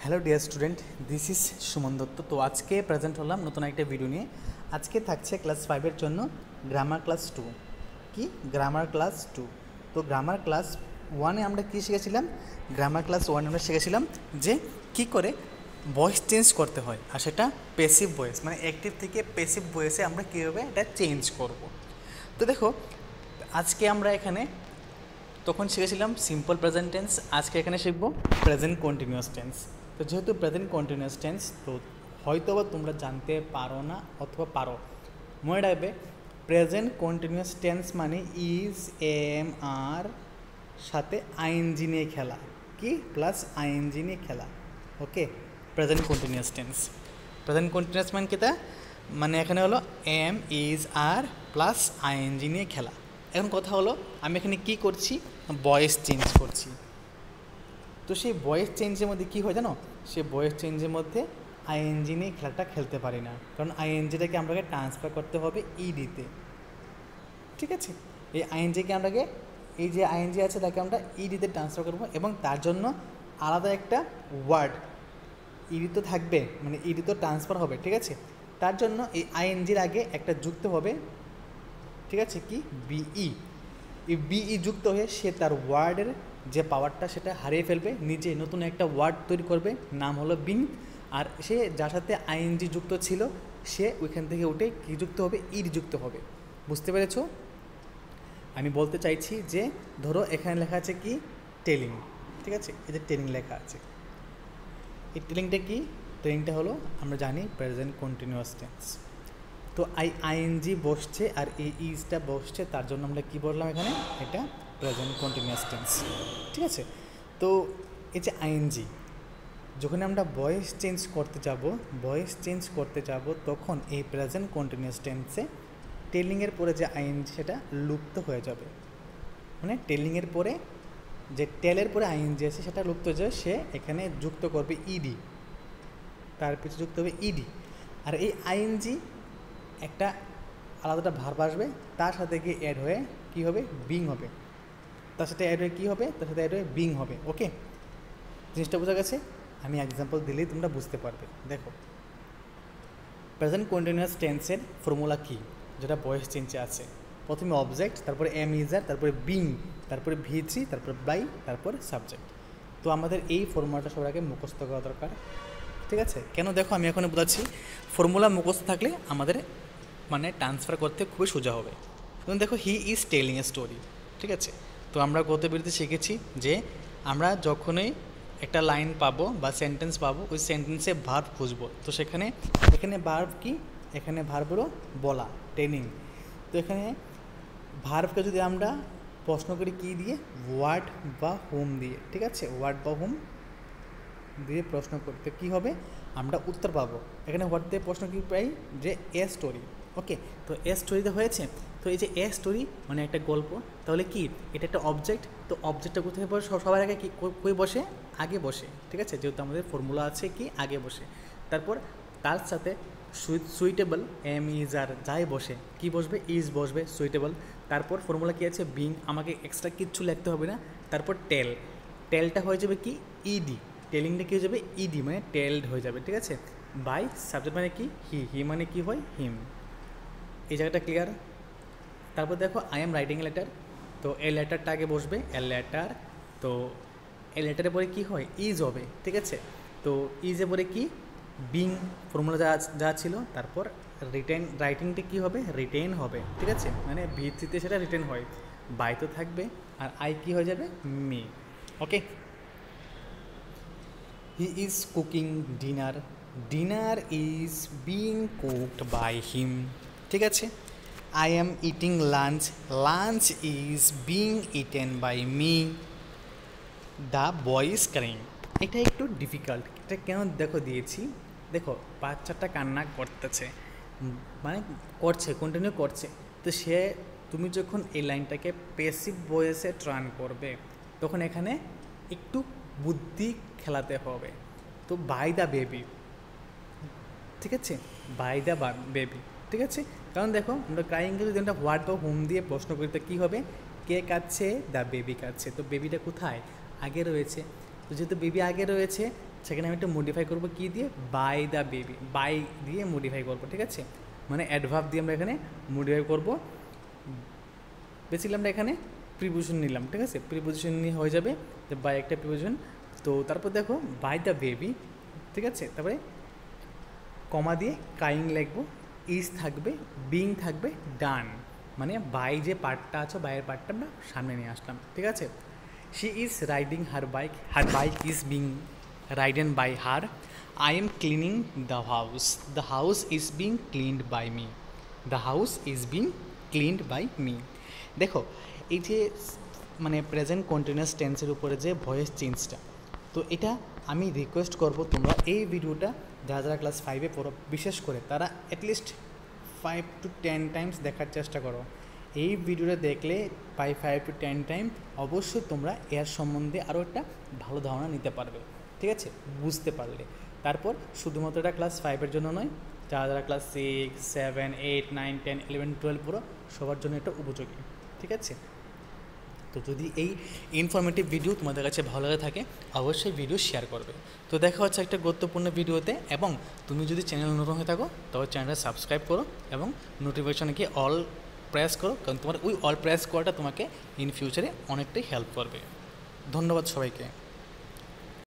Hello dear student, this is Suman Dutta. তো আজকে present হলাম নতুন একটা ভিডিও নিয়ে। আজকে থাকছে ক্লাস 5-এর জন্য গ্রামার ক্লাস 2। কি গ্রামার ক্লাস 2? তো গ্রামার ক্লাস 1-এ আমরা কী শিখেছিলাম? গ্রামার ক্লাস 1 আমরা শিখেছিলাম যে কী করে ভয়েস চেঞ্জ করতে হয়, আর সেটা প্যাসিভ ভয়েস, মানে অ্যাক্টিভ থেকে প্যাসিভ ভয়েসে আমরা কীভাবে এটা চেঞ্জ করব। তো দেখো, আজকে আমরা এখানে তখন শিখেছিলাম সিম্পল প্রেজেন্ট টেন্স, আজকে এখানে শিখবো প্রেজেন্ট কন্টিনিউয়াস টেন্স। তো যেহেতু প্রেজেন্ট কন্টিনিউয়াস টেন্স, তো হয়তোবা তোমরা জানতে পারো না অথবা পারো। মনে রাখবে, প্রেজেন্ট কন্টিনিউয়াস টেন্স মানে ইজ, এম, আর সাথে আইএনজি নিয়ে খেলা, কি প্লাস আইএনজি নিয়ে খেলা। Okay, present continuous tense. Present continuous মানে কি? তা মানে এখানে হলো এম, ইজ, আর প্লাস আইএনজি নিয়ে খেলা। এখন কথা হলো, আমি এখানে কি করছি? ভয়েস চেঞ্জ করছি। তো সেই ভয়েস চেঞ্জের মধ্যে কী হয় জানো? সেই ভয়েস চেঞ্জের মধ্যে আইএনজি নিয়ে খেলাটা খেলতে পারি না, কারণ আইএনজিটাকে আমাকে ট্রান্সফার করতে হবে ইডিতে। ঠিক আছে, এই আইএনজিকে আমরাকে, এই যে আইএনজি আছে তাকে আমরা ইডিতে ট্রান্সফার করবো, এবং তার জন্য আলাদা একটা ওয়ার্ড ইডি তো থাকবে, মানে ইডি তো ট্রান্সফার হবে। ঠিক আছে, তার জন্য এই আইএনজির আগে একটা যুক্ত হবে। ঠিক আছে, কি বিই। এই বিই যুক্ত হয়ে সে তার ওয়ার্ডের যে পাওয়ারটা সেটা হারিয়ে ফেলবে, নিজে নতুন একটা ওয়ার্ড তৈরি করবে, নাম হলো বিং। আর সে যার সাথে আইএনজি যুক্ত ছিল, সে ওইখান থেকে উঠে কী যুক্ত হবে? ইড যুক্ত হবে। বুঝতে পেরেছো? আমি বলতে চাইছি যে ধরো এখানে লেখা আছে কি টেলিং। ঠিক আছে, এই যে টেলিং লেখা আছে, এই টেলিংটা কি? টেলিংটা হলো, আমরা জানি, প্রেজেন্ট কন্টিনিউয়াস টেন্স। তো আইএনজি বসছে আর এই ইজটা বসছে, তার জন্য আমরা কী বললাম এখানে? এটা প্রেজেন্ট কন্টিনিউয়াস টেন্স। ঠিক আছে, তো এই যে আইএনজি, যখন আমরা ভয়েস চেঞ্জ করতে যাব তখন এই প্রেজেন্ট কন্টিনিউয়াস টেন্সে টেলিংয়ের পরে যে আইএনজি সেটা লুপ্ত হয়ে যাবে। মানে টেলিংয়ের পরে যে টেলের পরে আইএনজি আছে সেটা লুপ্ত হয়ে যাবে, সে এখানে যুক্ত করবে ইডি, তার পিছনে যুক্ত হবে ইডি। আর এই আইএনজি একটা আলাদাটা ভার্ব আসবে, তার সাথে গিয়ে অ্যাড হয়ে কী হবে? বিং হবে। তার সাথে অ্যাড হয়ে কী হবে? তার সাথে অ্যাড হয়ে বিং হবে। ওকে, জিনিসটা বোঝা গেছে? আমি এক্সাম্পল দিলেই তোমরা বুঝতে পারবে। দেখো, প্রেজেন্ট কন্টিনিউয়াস টেন্সের ফর্মুলা কী, যেটা ভয়েস চেঞ্জে আছে? প্রথমে অবজেক্ট, তারপরে এম, ইজার, তারপরে বিং, তারপরে ভি3, তারপরে বাই, তারপরে সাবজেক্ট। তো আমাদের এই ফর্মুলাটা সবার আগে মুখস্থ করা দরকার। ঠিক আছে, কেন? দেখো, আমি এখন বোঝাচ্ছি। ফর্মুলা মুখস্থ থাকলে আমাদের মানে ট্রান্সফার করতে খুবই সোজা হবে। যেমন দেখো, he is telling a story. ঠিক আছে, তো আমরা গত ভিডিওতে শিখেছি যে আমরা যখনই একটা লাইন পাবো বা সেন্টেন্স পাবো, ওই সেন্টেন্সে ভার্ব খুঁজবো। তো এখানে ভার্ব কি? এখানে ভার্ব হলো বলা, টেলিং। তো এখানে ভার্বকে যদি আমরা প্রশ্ন করি কী দিয়ে? হোয়াট বা হোম দিয়ে। ঠিক আছে, হোয়াট বা হোম দিয়ে প্রশ্ন করতে কী হবে? আমরা উত্তর পাবো। এখানে হোয়াট দিয়ে প্রশ্ন কী পাই? যে এ স্টোরি। ওকে, তো এ স্টোরিতে হয়েছে। তো এই যে এ স্টোরি মানে একটা গল্প, তাহলে কি এটা একটা অবজেক্ট। তো অবজেক্টটা কোথায় বসে? সবার আগে কি কই বসে? আগে বসে। ঠিক আছে, যেহেতু আমাদের ফর্মুলা আছে কি আগে বসে। তারপর তার সাথে সুইটেবল, এম, ইজ, আর যাই বসে, কি বসবে? ইজ বসবে, সুইটেবল। তারপর ফর্মুলা কী আছে? বিং, আমাকে এক্সট্রা কিচ্ছু লিখতে হবে না। তারপর টেলটা হয়ে যাবে কি? ইডি। টেলিংটা কী হয়ে যাবে? ইডি, মানে টেলড হয়ে যাবে। ঠিক আছে, বাই সাবজেক্ট মানে কি? হি মানে কি হয়? হিম। এই জায়গাটা ক্লিয়ার? তারপর দেখো, I am writing a letter. তো এই লেটারটা আগে বসবে, এ লেটার। তো এই লেটারের পরে কী হয়? ইজ হবে। ঠিক আছে, তো ইজের পরে কি? বিং, ফর্মুলা যা ছিল। তারপর রাইটিংটা কী হবে? রিটেন হবে। ঠিক আছে, মানে ভিত্তিতে সেটা রিটেন হয়। বাই তো থাকবে, আর আই কী হয়ে যাবে? Me. Okay, he is cooking dinner. Dinner is being cooked by him. ঠিক আছে, I am eating lunch. Lunch is being eaten by me. The boy is crying. এটা একটু ডিফিকাল্ট। এটা কেন দেখো দিয়েছি? দেখো, বাচ্চাটা কান্না করতেছে, মানে করছে, কন্টিনিউ করছে। তো তুমি যখন এই লাইনটাকে প্যাসিভ ভয়েসে ট্রান করবে, তখন এখানে একটু বুদ্ধি খেলাতে হবে। তো বাই দ্য বেবি। ঠিক আছে, বাই দ্য বেবি। ঠিক আছে, কারণ দেখো, আমরা ক্রাইংকে যদি আমরা হোয়াট বা হোম দিয়ে প্রশ্ন করি, তো কী হবে? কে কাঁদছে? দ্য বেবি কাঁদছে। তো বেবিটা কোথায়? আগে রয়েছে। তো যেহেতু বেবি আগে রয়েছে, সেখানে আমি একটা মডিফাই করবো কী দিয়ে, বাই দ্য বেবি, বাই দিয়ে মডিফাই করবো, ঠিক আছে, মানে অ্যাডভার্ব দিয়ে আমরা এখানে মডিফাই করবো। বেসিক্যালি আমরা এখানে প্রিপোজিশন নিলাম, ঠিক আছে, প্রিপোজিশন নিয়ে হয়ে যাবে যে বাই একটা প্রিপোজিশন। তো তারপর দেখো বাই দ্য বেবি, ঠিক আছে, তারপরে কমা দিয়ে কাইং লিখবো, ইজ থাকবে, বিং থাকবে, ডান, মানে বাই যে পার্টটা আছে বাইয়ের পার্টটা আমরা সামনে নিয়ে আসলাম, ঠিক আছে। She is riding her bike is being ridden by her, I am cleaning the house is being cleaned by me, the house is being cleaned by me. দেখো এই যে মানে প্রেজেন্ট কন্টিনিউয়াস টেন্সের উপরে যে ভয়েস চেঞ্জটা, তো এটা আমি রিকোয়েস্ট করব তোমরা এই ভিডিওটা যারা যারা ক্লাস 5-এ পড়ো বিশেষ করে তারা অ্যাটলিস্ট 5 to 10 টাইমস দেখার চেষ্টা করো। এই ভিডিওটা দেখলে 5 to 10 টাইম অবশ্যই তোমরা এর সম্বন্ধে আরও একটা ভালো ধারণা নিতে পারবে, ঠিক আছে, বুঝতে পারলে। তারপর শুধুমাত্র এটা ক্লাস 5-এর জন্য নয়, যারা যারা ক্লাস 6, 7, 8, 9, 10, 11, 12 পড়ো সবার জন্য এটা উপযোগী, ঠিক আছে। তো যদি এই ইনফরমেটিভ ভিডিও তোমাদের কাছে ভালো লাগে থাকে অবশ্যই ভিডিও শেয়ার করবে। তো দেখা হচ্ছে একটা গুরুত্বপূর্ণ ভিডিওতে, এবং তুমি যদি চ্যানেল নতুন হয়ে থাকো তবে চ্যানেলটা সাবস্ক্রাইব করো এবং নোটিফিকেশনে গিয়ে অল প্রেস করো, কারণ তোমার ওই অল প্রেস করাটা তোমাকে ইন ফিউচারে অনেকটাই হেল্প করবে। ধন্যবাদ সবাইকে।